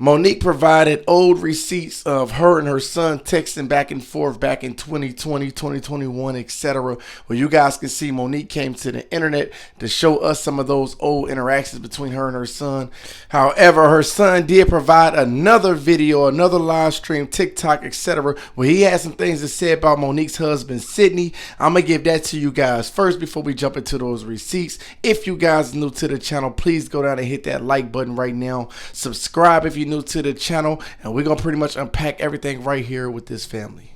Monique provided old receipts of her and her son texting back and forth back in 2020, 2021, etc. Where you guys can see Monique came to the internet to show us some of those old interactions between her and her son. However, her son did provide another video, another live stream, TikTok, etc. where he had some things to say about Monique's husband, Sidney. I'm going to give that to you guys first before we jump into those receipts. If you guys are new to the channel, please go down and hit that like button right now. Subscribe if you're new to the channel, and we're gonna pretty much unpack everything right here with this family.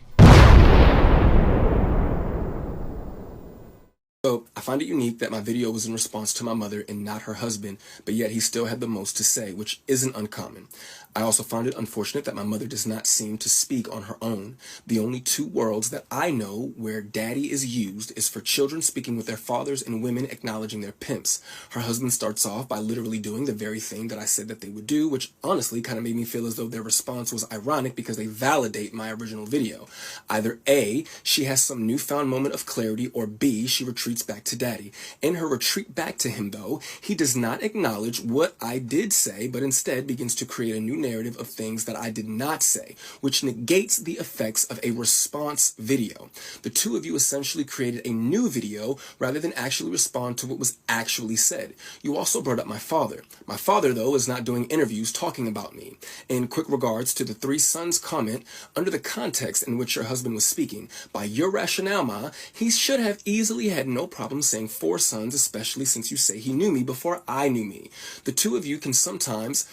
So, I find it unique that my video was in response to my mother and not her husband, but yet he still had the most to say, which isn't uncommon. I also find it unfortunate that my mother does not seem to speak on her own. The only two worlds that I know where daddy is used is for children speaking with their fathers and women acknowledging their pimps. Her husband starts off by literally doing the very thing that I said that they would do, which honestly kind of made me feel as though their response was ironic because they validate my original video. Either A, she has some newfound moment of clarity, or B, she retreats back to daddy. In her retreat back to him, though, he does not acknowledge what I did say, but instead begins to create a new narrative of things that I did not say, which negates the effects of a response video. The two of you essentially created a new video rather than actually respond to what was actually said. You also brought up my father. My father, though, is not doing interviews talking about me. In quick regards to the three sons comment, under the context in which your husband was speaking, by your rationale, Ma, he should have easily had no problem saying four sons, especially since you say he knew me before I knew me. The two of you can sometimes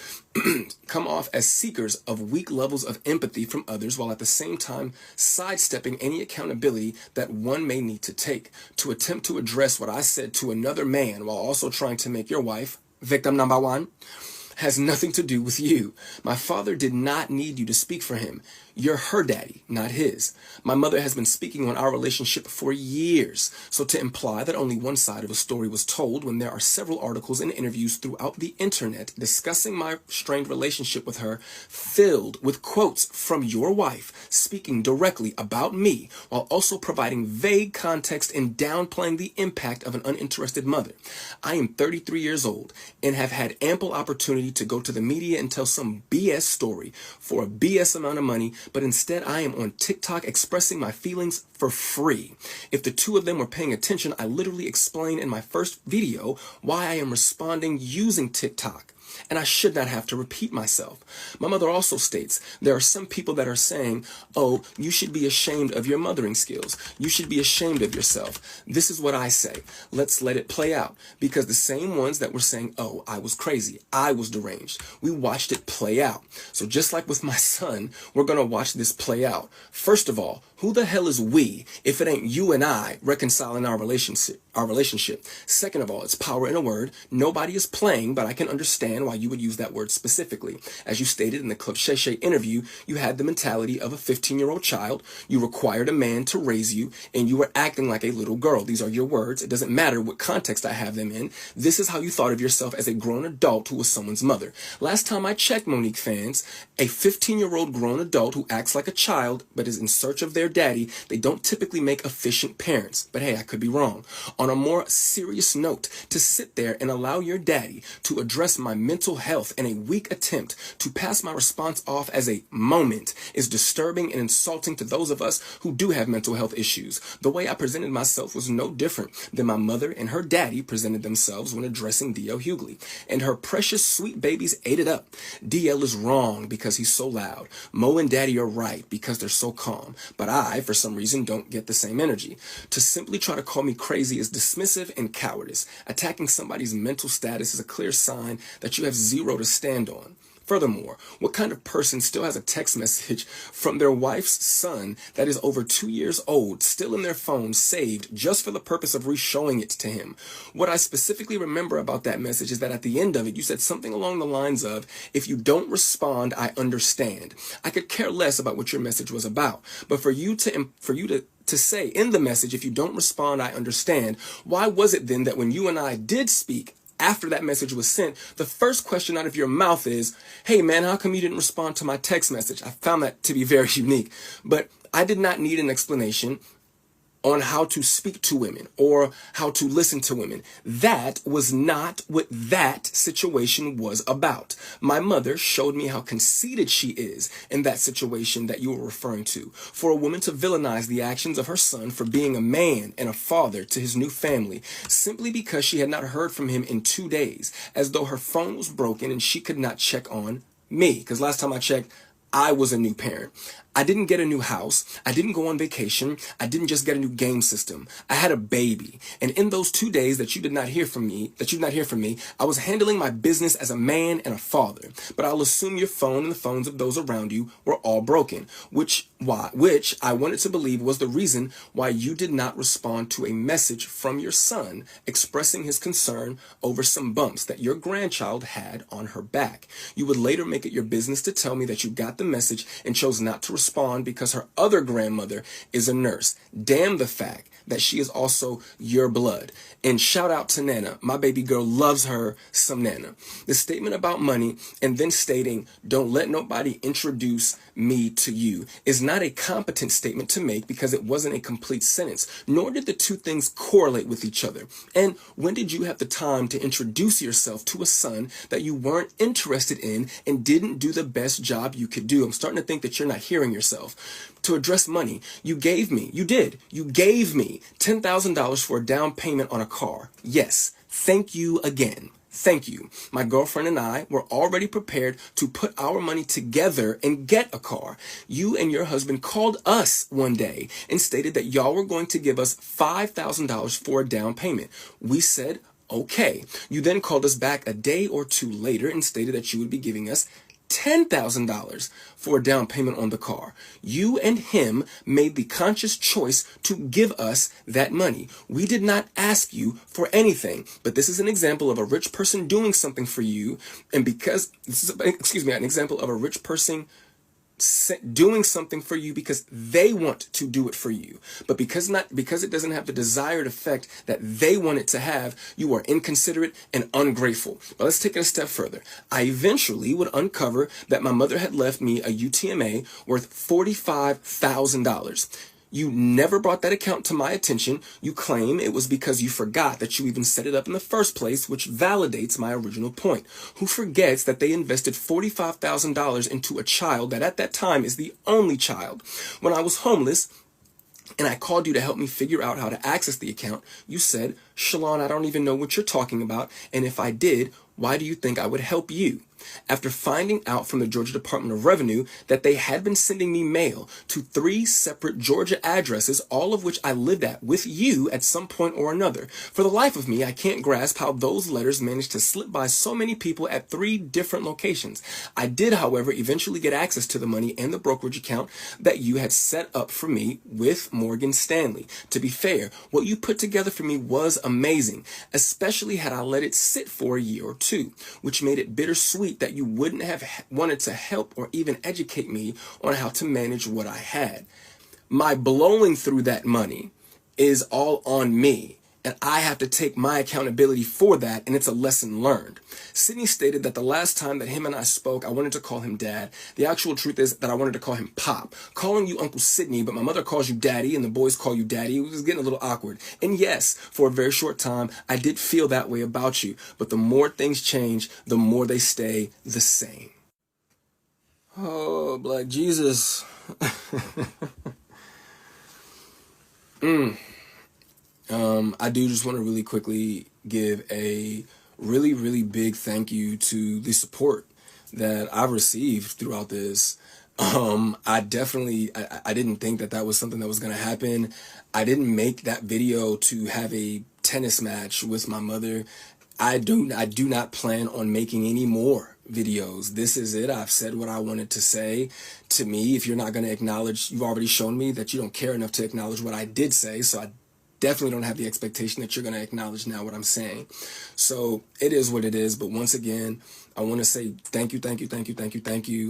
come off as seekers of weak levels of empathy from others while at the same time sidestepping any accountability that one may need to take. To attempt to address what I said to another man while also trying to make your wife victim number one has nothing to do with you. My father did not need you to speak for him. You're her daddy, not his. My mother has been speaking on our relationship for years, so to imply that only one side of a story was told when there are several articles and interviews throughout the internet discussing my strained relationship with her, filled with quotes from your wife speaking directly about me, while also providing vague context and downplaying the impact of an uninterested mother. I am 33 years old and have had ample opportunity to go to the media and tell some BS story for a BS amount of money, but instead I am on TikTok expressing my feelings for free. If the two of them were paying attention, I literally explained in my first video why I am responding using TikTok. And I should not have to repeat myself. My mother also states there are some people that are saying, oh, you should be ashamed of your mothering skills. You should be ashamed of yourself. This is what I say. Let's let it play out. Because the same ones that were saying, oh, I was crazy, I was deranged, we watched it play out. So just like with my son, we're going to watch this play out. First of all, who the hell is we if it ain't you and I reconciling our relationship? Second of all, it's power in a word. Nobody is playing, but I can understand why you would use that word specifically. As you stated in the Club Shay Shay interview, you had the mentality of a 15-year-old child. You required a man to raise you, and you were acting like a little girl. These are your words. It doesn't matter what context I have them in. This is how you thought of yourself as a grown adult who was someone's mother. Last time I checked, Monique fans, a 15-year-old grown adult who acts like a child but is in search of their daddy, they don't typically make efficient parents. But hey, I could be wrong. On a more serious note, to sit there and allow your daddy to address my mental health in a weak attempt to pass my response off as a moment is disturbing and insulting to those of us who do have mental health issues. The way I presented myself was no different than my mother and her daddy presented themselves when addressing D.L. Hughley. And her precious sweet babies ate it up. D.L. is wrong because he's so loud. Mo and daddy are right because they're so calm. But I, for some reason, don't get the same energy. To simply try to call me crazy is dismissive and cowardice. Attacking somebody's mental status is a clear sign that you have zero to stand on. Furthermore, what kind of person still has a text message from their wife's son that is over 2 years old, still in their phone, saved just for the purpose of re-showing it to him? What I specifically remember about that message is that at the end of it, you said something along the lines of, if you don't respond, I understand. I could care less about what your message was about, but for you to say in the message, if you don't respond, I understand, why was it then that when you and I did speak, after that message was sent, the first question out of your mouth is, hey man, how come you didn't respond to my text message? I found that to be very unique, but I did not need an explanation. on how to speak to women or how to listen to women. That was not what that situation was about. My mother showed me how conceited she is in that situation that you were referring to. For a woman to villainize the actions of her son for being a man and a father to his new family simply because she had not heard from him in 2 days, as though her phone was broken and she could not check on me. Because last time I checked, I was a new parent. I didn't get a new house. I didn't go on vacation. I didn't just get a new game system. I had a baby. And in those 2 days that you did not hear from me, I was handling my business as a man and a father. But I'll assume your phone and the phones of those around you were all broken, which I wanted to believe was the reason why you did not respond to a message from your son expressing his concern over some bumps that your grandchild had on her back. You would later make it your business to tell me that you got the message and chose not to respond because her other grandmother is a nurse. Damn the fact that she is also your blood. And shout out to Nana. My baby girl loves her some Nana. The statement about money and then stating, don't let nobody introduce me to you, is not a competent statement to make because it wasn't a complete sentence, nor did the two things correlate with each other. And when did you have the time to introduce yourself to a son that you weren't interested in and didn't do the best job you could do? I'm starting to think that you're not hearing yourself. To address money, you gave me $10,000 for a down payment on a car. Yes, thank you again. Thank you. My girlfriend and I were already prepared to put our money together and get a car. You and your husband called us one day and stated that y'all were going to give us $5,000 for a down payment. We said, okay. You then called us back a day or two later and stated that you would be giving us $10,000 for a down payment on the car. You and him made the conscious choice to give us that money. We did not ask you for anything, but this is an example of a rich person doing something for you. And because this is, an example of a rich person doing something for you because they want to do it for you, but because it doesn't have the desired effect that they want it to have, you are inconsiderate and ungrateful. But let's take it a step further. I eventually would uncover that my mother had left me a UTMA worth $45,000. You never brought that account to my attention. You claim it was because you forgot that you even set it up in the first place, which validates my original point. Who forgets that they invested $45,000 into a child that at that time is the only child? When I was homeless and I called you to help me figure out how to access the account, you said, Shalon, I don't even know what you're talking about. And if I did, why do you think I would help you? After finding out from the Georgia Department of Revenue that they had been sending me mail to 3 separate Georgia addresses, all of which I lived at with you at some point or another. For the life of me, I can't grasp how those letters managed to slip by so many people at 3 different locations. I did, however, eventually get access to the money and the brokerage account that you had set up for me with Morgan Stanley. To be fair, what you put together for me was amazing, especially had I let it sit for a year or two, which made it bittersweet that you wouldn't have wanted to help or even educate me on how to manage what I had. My blowing through that money is all on me, and I have to take my accountability for that, and it's a lesson learned. Sidney stated that the last time that him and I spoke, I wanted to call him Dad. The actual truth is that I wanted to call him Pop. Calling you Uncle Sidney, but my mother calls you Daddy, and the boys call you Daddy. It was getting a little awkward. And yes, for a very short time, I did feel that way about you, but the more things change, the more they stay the same. Oh, Black Jesus. I do just want to really quickly give a really, really big thank you to the support that I've received throughout this. I didn't think that was something that was going to happen. I didn't make that video to have a tennis match with my mother. I do not plan on making any more videos. This is it. I've said what I wanted to say. To me, if you're not going to acknowledge, you've already shown me that you don't care enough to acknowledge what I did say. So I definitely don't have the expectation that you're going to acknowledge now what I'm saying. So it is what it is. But once again, I want to say thank you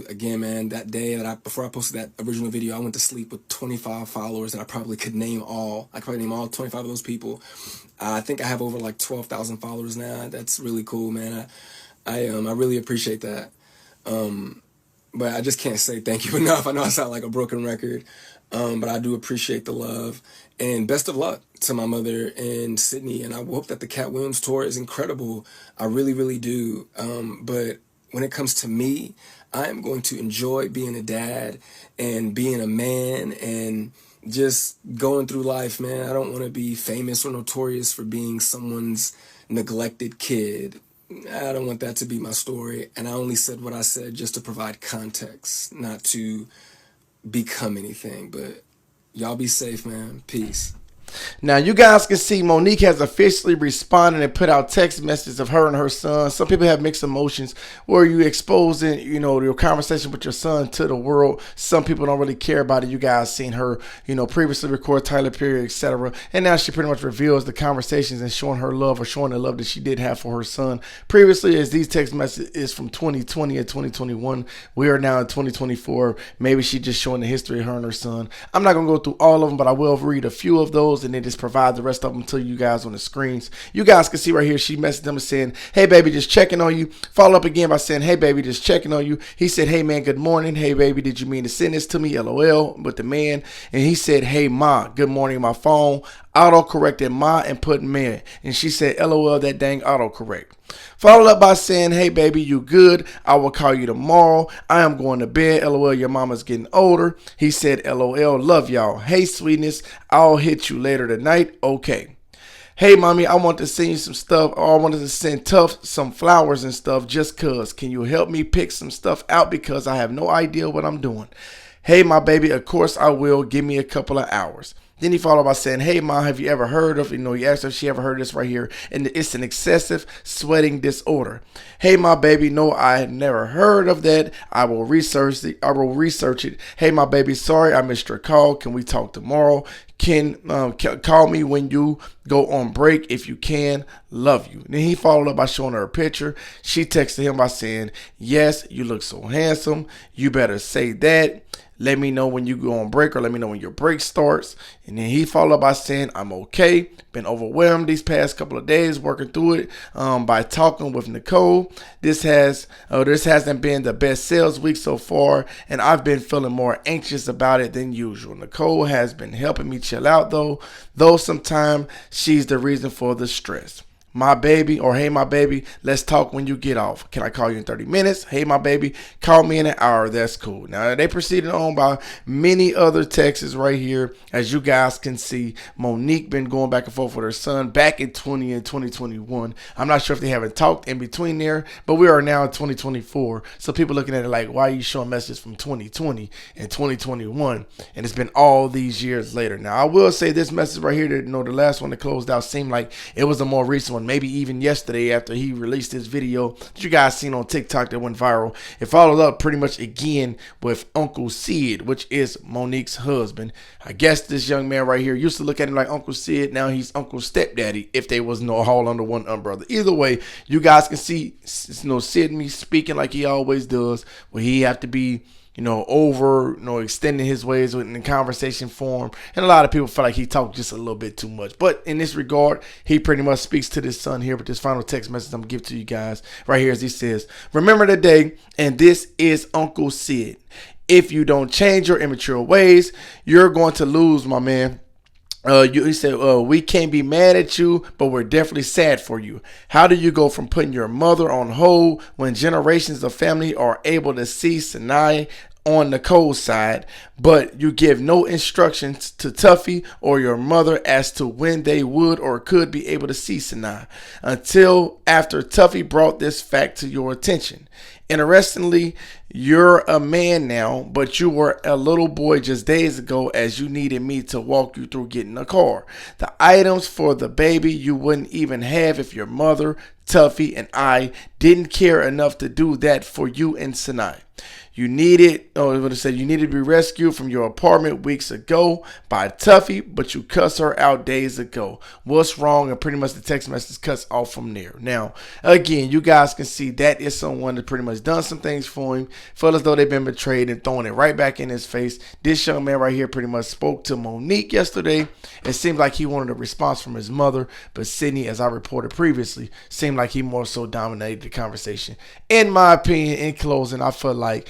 again, man. That day before I posted that original video, I went to sleep with 25 followers that I probably could name all. I could probably name all 25 of those people. I think I have over like 12,000 followers now. That's really cool, man. I really appreciate that. But I just can't say thank you enough. I know I sound like a broken record, but I do appreciate the love. And best of luck to my mother and Sidney. And I hope that the Cat Williams tour is incredible. I really, really do. But when it comes to me, I am going to enjoy being a dad and being a man and just going through life, man. I don't want to be famous or notorious for being someone's neglected kid. I don't want that to be my story. And I only said what I said just to provide context, not to become anything. But y'all be safe, man. Peace. Now, you guys can see Monique has officially responded and put out text messages of her and her son. Some people have mixed emotions where you exposing, your conversation with your son to the world. Some people don't really care about it. You guys seen her, previously record Tyler Perry, etc. And now she pretty much reveals the conversations and showing her love or showing the love that she did have for her son. Previously, as these text messages from 2020 and 2021, we are now in 2024. Maybe she just showing the history of her and her son. I'm not going to go through all of them, but I will read a few of those and then just provide the rest of them to you guys on the screens. You guys can see right here, she messaged them saying, "Hey baby, just checking on you." Follow up again by saying, "Hey baby, just checking on you." He said, "Hey man, good morning. Hey baby, did you mean to send this to me? LOL," with the man. And he said, "Hey ma, good morning, my phone auto corrected ma and put man." And she said, "LOL, that dang autocorrect." Followed up by saying, "Hey baby, you good? I will call you tomorrow. I am going to bed. LOL, your mama's getting older." He said, "LOL, love y'all. Hey sweetness, I'll hit you later tonight. Okay. Hey mommy, I want to send you some stuff, or I wanted to send Tough some flowers and stuff just cuz. Can you help me pick some stuff out because I have no idea what I'm doing?" Hey my baby, of course I will. Give me a couple of hours. Then he followed by saying, "Hey mom, have you ever heard of," he asked if she ever heard of this right here, and it's an excessive sweating disorder. "Hey my baby, no, I had never heard of that. I will research it. Hey my baby, sorry I missed your call. Can we talk tomorrow? Can call me when you go on break if you can. Love you." Then he followed up by showing her a picture. She texted him by saying, "Yes, you look so handsome. You better say that. Let me know when you go on break, or let me know when your break starts." And then he followed up by saying, "I'm okay. Been overwhelmed these past couple of days working through it by talking with Nicole. This hasn't been the best sales week so far, and I've been feeling more anxious about it than usual. Nicole has been helping me chill out though sometimes she's the reason for the stress. My baby," or "Hey my baby, let's talk when you get off. Can I call you in 30 minutes? Hey my baby, call me in an hour. That's cool." Now they proceeded on by many other texts right here. As you guys can see, Monique been going back and forth with her son back in 20 and 2021. I'm not sure if they haven't talked in between there, but we are now in 2024. So people looking at it like, why are you showing messages from 2020 and 2021? And it's been all these years later. Now I will say this message right here, that the last one that closed out seemed like it was a more recent one. Maybe even yesterday after he released his video that you guys seen on TikTok that went viral. It followed up pretty much again with Uncle Sid, which is Monique's husband. I guess this young man right here used to look at him like Uncle Sid. Now he's Uncle Stepdaddy, if they was no all under one umbrella. Either way, you guys can see Sidney speaking like he always does, where he have to be extending his ways in the conversation form. And a lot of people feel like he talked just a little bit too much. But in this regard, he pretty much speaks to this son here with this final text message I'm going to give to you guys right here, as he says, "Remember the day, and this is Uncle Sid. If you don't change your immature ways, you're going to lose, my man. He said, we can't be mad at you, but we're definitely sad for you. How do you go from putting your mother on hold when generations of family are able to see Sinai on Nicole's side, but you give no instructions to Tuffy or your mother as to when they would or could be able to see Sinai until after Tuffy brought this fact to your attention? Interestingly, you're a man now, but you were a little boy just days ago as you needed me to walk you through getting a car. The items for the baby you wouldn't even have if your mother, Tuffy, and I didn't care enough to do that for you and Sinai. You needed to be rescued from your apartment weeks ago by Tuffy, but you cussed her out days ago. What's wrong?" And pretty much the text message cuts off from there. Now, again, you guys can see that is someone that pretty much done some things for him, felt as though they've been betrayed and throwing it right back in his face. This young man right here pretty much spoke to Monique yesterday. It seemed like he wanted a response from his mother, but Sidney, as I reported previously, seemed like he more so dominated the conversation. In my opinion, in closing, I feel like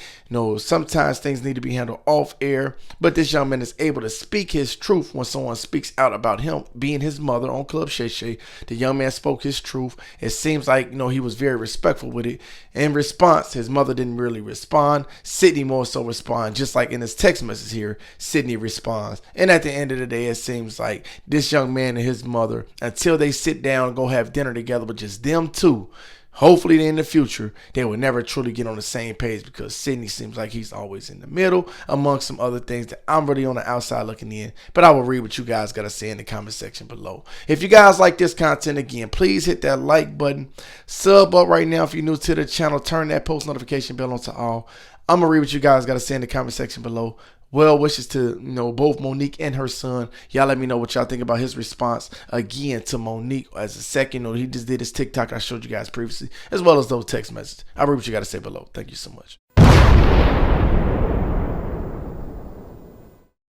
sometimes things need to be handled off air, but this young man is able to speak his truth when someone speaks out about him being his mother on Club Shay Shay. The young man spoke his truth. It seems like, he was very respectful with it. In response, his mother didn't really respond. Sidney more so respond, just like in his text message here, Sidney responds. And at the end of the day, it seems like this young man and his mother, until they sit down and go have dinner together, but just them two, hopefully in the future, they will never truly get on the same page, because Sidney seems like he's always in the middle amongst some other things that I'm really on the outside looking in. But I will read what you guys got to say in the comment section below. If you guys like this content, again, please hit that like button. Sub up right now if you're new to the channel. Turn that post notification bell on to all. I'm going to read what you guys got to say in the comment section below. Well wishes to both Monique and her son. Y'all let me know what y'all think about his response again to Monique as a second. He just did his TikTok I showed you guys previously, as well as those text messages. I'll read what you got to say below. Thank you so much.